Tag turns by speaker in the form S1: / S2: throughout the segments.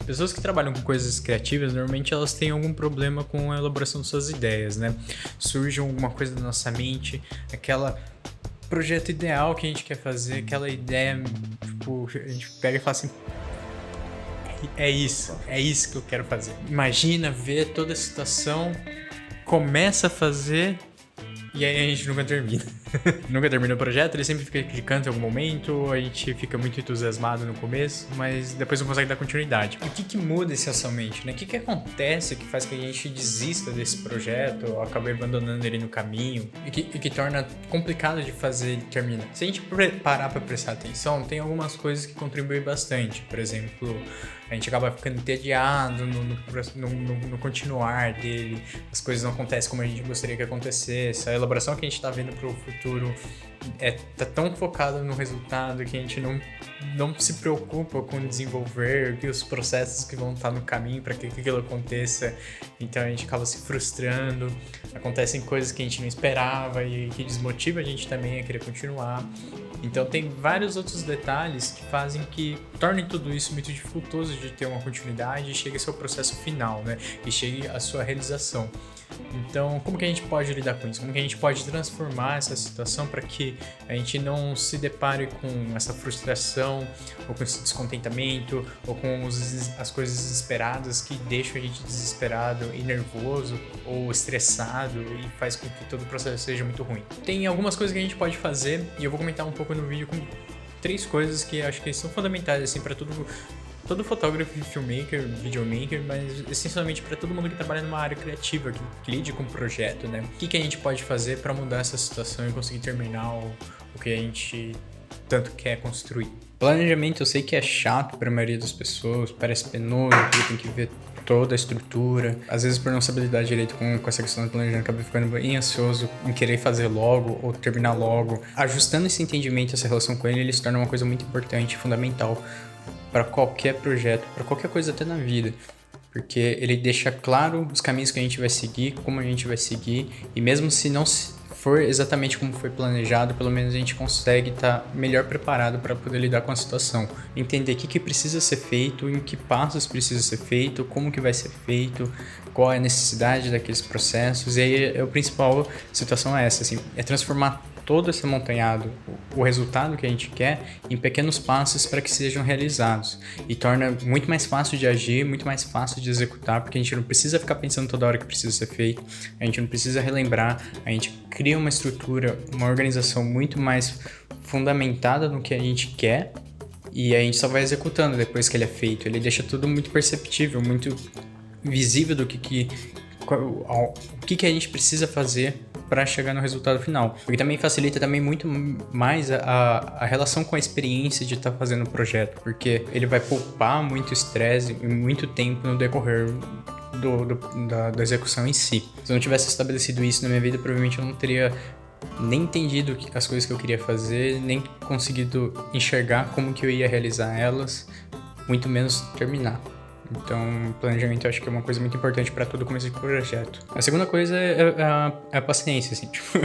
S1: Pessoas que trabalham com coisas criativas, normalmente elas têm algum problema com a elaboração de suas ideias, né? Surge alguma coisa na nossa mente, aquela projeto ideal que a gente quer fazer, aquela ideia, tipo, a gente pega e fala assim, é isso que eu quero fazer. Imagina, ver toda a situação, começa a fazer e aí a gente nunca termina. Nunca termina o projeto, ele sempre fica de canto em algum momento, a gente fica muito entusiasmado no começo, mas depois não consegue dar continuidade. O que muda essencialmente, né? O que acontece que faz que a gente desista desse projeto, ou acabe abandonando ele no caminho, e que torna complicado de fazer ele terminar? Se a gente parar pra prestar atenção, tem algumas coisas que contribuem bastante. Por exemplo, a gente acaba ficando entediado no continuar dele, as coisas não acontecem como a gente gostaria que acontecesse, a elaboração que a gente tá vendo pro futuro tá tão focada no resultado que a gente não se preocupa com desenvolver os processos que vão estar no caminho para que aquilo aconteça. Então a gente acaba se frustrando, acontecem coisas que a gente não esperava e que desmotiva a gente também a querer continuar. Então tem vários outros detalhes que fazem que tornem tudo isso muito dificultoso de ter uma continuidade e chegue ao seu processo final, né? E chegue à sua realização. Então, como que a gente pode lidar com isso? Como que a gente pode transformar essa situação para que a gente não se depare com essa frustração, ou com esse descontentamento, ou com as coisas desesperadas que deixam a gente desesperado e nervoso, ou estressado e faz com que todo o processo seja muito ruim? Tem algumas coisas que a gente pode fazer, e eu vou comentar um pouco no vídeo com 3 coisas que acho que são fundamentais assim, para todo fotógrafo, filmmaker, videomaker, mas essencialmente para todo mundo que trabalha numa área criativa, que lide com o projeto, né? O que a gente pode fazer para mudar essa situação e conseguir terminar o que a gente tanto quer construir? Planejamento eu sei que é chato para a maioria das pessoas, parece penoso, porque tem que ver toda a estrutura. Às vezes, por não saber lidar direito com essa questão do planejamento, acaba ficando bem ansioso em querer fazer logo ou terminar logo. Ajustando esse entendimento, essa relação com ele se torna uma coisa muito importante, fundamental para qualquer projeto, para qualquer coisa até na vida, porque ele deixa claro os caminhos que a gente vai seguir, como a gente vai seguir, e mesmo se não for exatamente como foi planejado, pelo menos a gente consegue estar melhor preparado para poder lidar com a situação, entender o que precisa ser feito, em que passos precisa ser feito, como que vai ser feito, qual é a necessidade daqueles processos. E aí a principal situação é essa, assim, é transformar todo esse amontanhado, o resultado que a gente quer, em pequenos passos para que sejam realizados. E torna muito mais fácil de agir, muito mais fácil de executar, porque a gente não precisa ficar pensando toda hora que precisa ser feito, a gente não precisa relembrar, a gente cria uma estrutura, uma organização muito mais fundamentada no que a gente quer, e a gente só vai executando depois que ele é feito. Ele deixa tudo muito perceptível, muito visível do que a gente precisa fazer para chegar no resultado final. Porque também facilita também muito mais a relação com a experiência de estar fazendo o projeto, porque ele vai poupar muito estresse e muito tempo no decorrer da execução em si. Se eu não tivesse estabelecido isso na minha vida, provavelmente eu não teria nem entendido as coisas que eu queria fazer, nem conseguido enxergar como que eu ia realizar elas, muito menos terminar. Então, planejamento eu acho que é uma coisa muito importante para todo começo de projeto. A segunda coisa é a paciência, assim, tipo...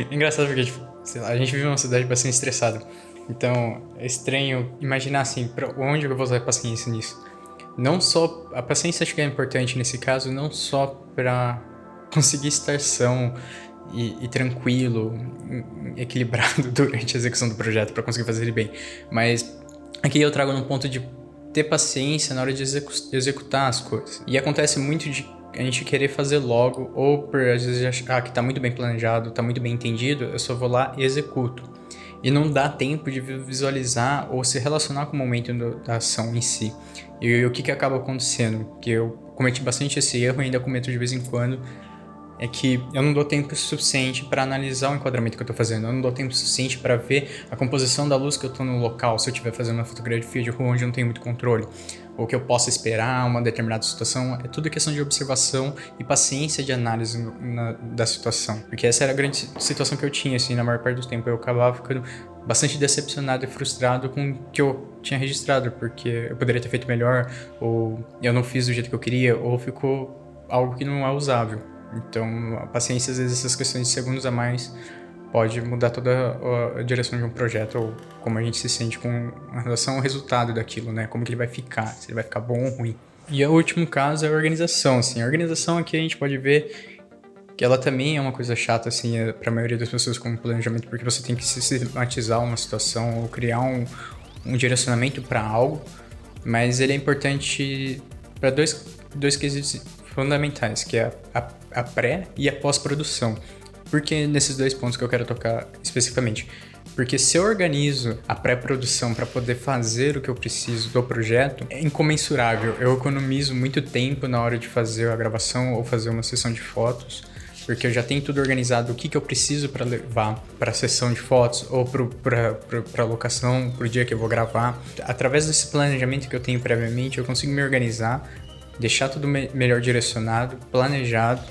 S1: É engraçado porque, tipo, sei lá, a gente vive numa cidade bastante estressada. Então, é estranho imaginar, assim, pra onde eu vou usar paciência nisso. Não só... A paciência acho que é importante nesse caso, não só para conseguir estar são e tranquilo, equilibrado durante a execução do projeto, para conseguir fazer ele bem. Mas aqui eu trago num ponto de ter paciência na hora de executar as coisas. E acontece muito de a gente querer fazer logo, ou por às vezes achar que tá muito bem planejado, tá muito bem entendido, eu só vou lá e executo. E não dá tempo de visualizar ou se relacionar com o momento da ação em si. E o que acaba acontecendo? Que eu cometi bastante esse erro e ainda cometo de vez em quando, é que eu não dou tempo suficiente para analisar o enquadramento que eu estou fazendo, eu não dou tempo suficiente para ver a composição da luz que eu estou no local, se eu estiver fazendo uma fotografia de rua onde eu não tenho muito controle, ou que eu possa esperar uma determinada situação. É tudo questão de observação e paciência de análise da situação, porque essa era a grande situação que eu tinha, assim, na maior parte do tempo. Eu acabava ficando bastante decepcionado e frustrado com o que eu tinha registrado, porque eu poderia ter feito melhor, ou eu não fiz do jeito que eu queria, ou ficou algo que não é usável. Então, a paciência, às vezes, essas questões de segundos a mais pode mudar toda a direção de um projeto ou como a gente se sente com relação ao resultado daquilo, né? Como que ele vai ficar, se ele vai ficar bom ou ruim. E o último caso é a organização, assim. A organização aqui a gente pode ver que ela também é uma coisa chata, assim, para a maioria das pessoas como planejamento, porque você tem que sistematizar uma situação ou criar um direcionamento para algo, mas ele é importante para dois quesitos fundamentais, que é a pré e a pós-produção. Por que nesses dois pontos que eu quero tocar especificamente? Porque se eu organizo a pré-produção para poder fazer o que eu preciso do projeto, é incomensurável. Eu economizo muito tempo na hora de fazer a gravação ou fazer uma sessão de fotos, porque eu já tenho tudo organizado, o que eu preciso para levar para a sessão de fotos ou para a locação, para o dia que eu vou gravar. Através desse planejamento que eu tenho previamente, eu consigo me organizar, deixar tudo melhor direcionado, planejado,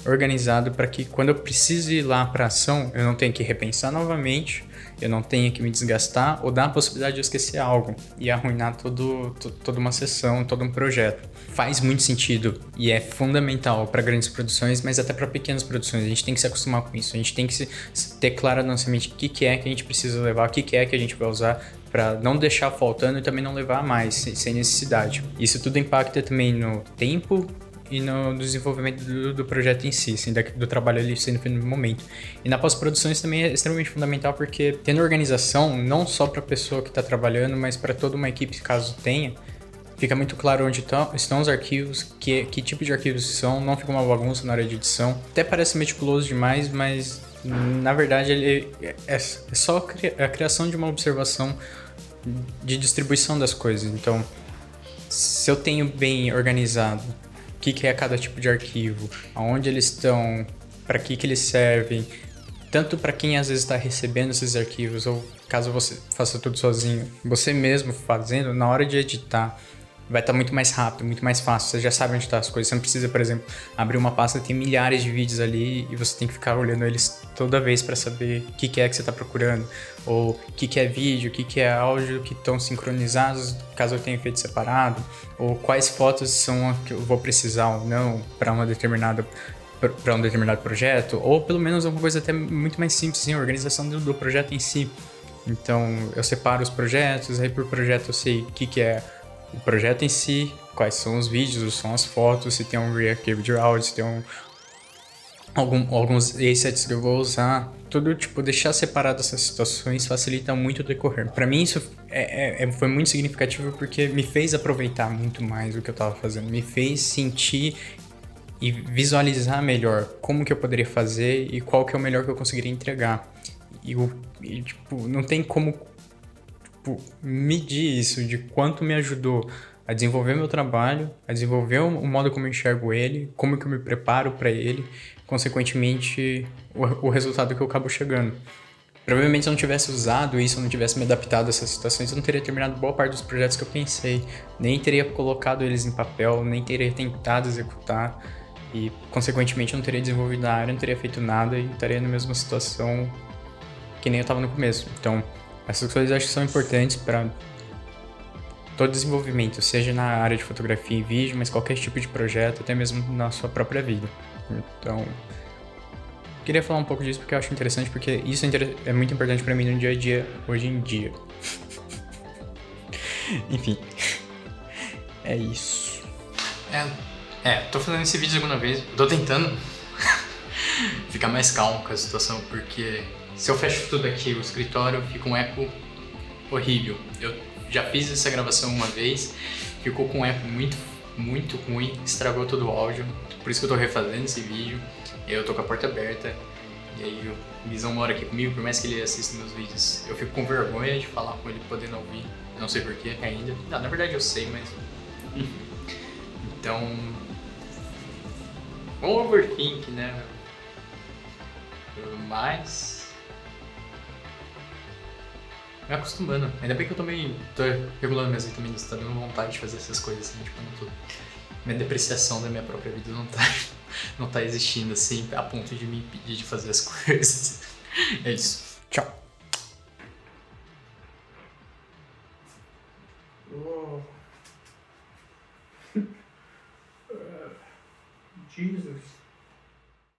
S1: organizado, para que quando eu preciso ir lá para a ação, eu não tenha que repensar novamente, eu não tenha que me desgastar ou dar a possibilidade de eu esquecer algo e arruinar toda uma sessão, todo um projeto. Faz muito sentido e é fundamental para grandes produções, mas até para pequenas produções. A gente tem que se acostumar com isso, a gente tem que ter claro na nossa mente o que é que a gente precisa levar, o que é que a gente vai usar, para não deixar faltando e também não levar a mais, sem necessidade. Isso tudo impacta também no tempo e no desenvolvimento do projeto em si, assim, do trabalho ali sendo feito no momento. E na pós-produção isso também é extremamente fundamental, porque tendo organização, não só para a pessoa que está trabalhando, mas para toda uma equipe, caso tenha, fica muito claro onde estão os arquivos, que tipo de arquivos são, não fica uma bagunça na hora de edição. Até parece meticuloso demais, mas na verdade ele é só a criação de uma observação de distribuição das coisas. Então, se eu tenho bem organizado o que é cada tipo de arquivo, aonde eles estão, para que eles servem, tanto para quem às vezes está recebendo esses arquivos, ou caso você faça tudo sozinho, você mesmo fazendo, na hora de editar, vai estar muito mais rápido, muito mais fácil. Você já sabe onde estão as coisas. Você não precisa, por exemplo, abrir uma pasta, tem milhares de vídeos ali e você tem que ficar olhando eles toda vez para saber o que é que você está procurando, ou o que é vídeo, o que é áudio, que estão sincronizados, caso eu tenha feito separado, ou quais fotos são as que eu vou precisar ou não para um determinado projeto, ou pelo menos uma coisa até muito mais simples, assim, a organização do projeto em si. Então, eu separo os projetos, aí por projeto eu sei o que é o projeto em si, quais são os vídeos, são as fotos, se tem um arquivo de áudio, se tem alguns assets que eu vou usar. Tudo, tipo, deixar separado essas situações facilita muito o decorrer. Para mim isso foi muito significativo porque me fez aproveitar muito mais o que eu tava fazendo, me fez sentir e visualizar melhor como que eu poderia fazer e qual que é o melhor que eu conseguiria entregar. E tipo, não tem como medir isso, de quanto me ajudou a desenvolver meu trabalho, a desenvolver o modo como eu enxergo ele, como que eu me preparo para ele, consequentemente o resultado que eu acabo chegando. Provavelmente se eu não tivesse usado isso, se eu não tivesse me adaptado a essas situações, eu não teria terminado boa parte dos projetos que eu pensei, nem teria colocado eles em papel, nem teria tentado executar e, consequentemente, eu não teria desenvolvido a área, não teria feito nada e estaria na mesma situação que nem eu estava no começo. Então, essas coisas eu acho que são importantes para todo desenvolvimento, seja na área de fotografia e vídeo, mas qualquer tipo de projeto, até mesmo na sua própria vida. Então, queria falar um pouco disso porque eu acho interessante, porque isso é muito importante para mim no dia a dia, hoje em dia. Enfim, é isso.
S2: Tô fazendo esse vídeo a segunda vez, eu tô tentando ficar mais calmo com a situação, porque se eu fecho tudo aqui, o escritório fica um eco horrível. Eu já fiz essa gravação uma vez, ficou com um eco muito, muito ruim, estragou todo o áudio, por isso que eu tô refazendo esse vídeo. Eu tô com a porta aberta, e aí o Guizão mora aqui comigo, por mais que ele assista meus vídeos, eu fico com vergonha de falar com ele podendo ouvir, não sei porquê ainda. Não, na verdade eu sei, mas... Então... um overthink, né? Mas... me acostumando. Ainda bem que eu tô regulando minhas vitaminas, tá dando vontade de fazer essas coisas assim, tipo, não tô... minha depreciação da minha própria vida não tá existindo assim, a ponto de me impedir de fazer as coisas. É isso.
S1: Tchau. Jesus.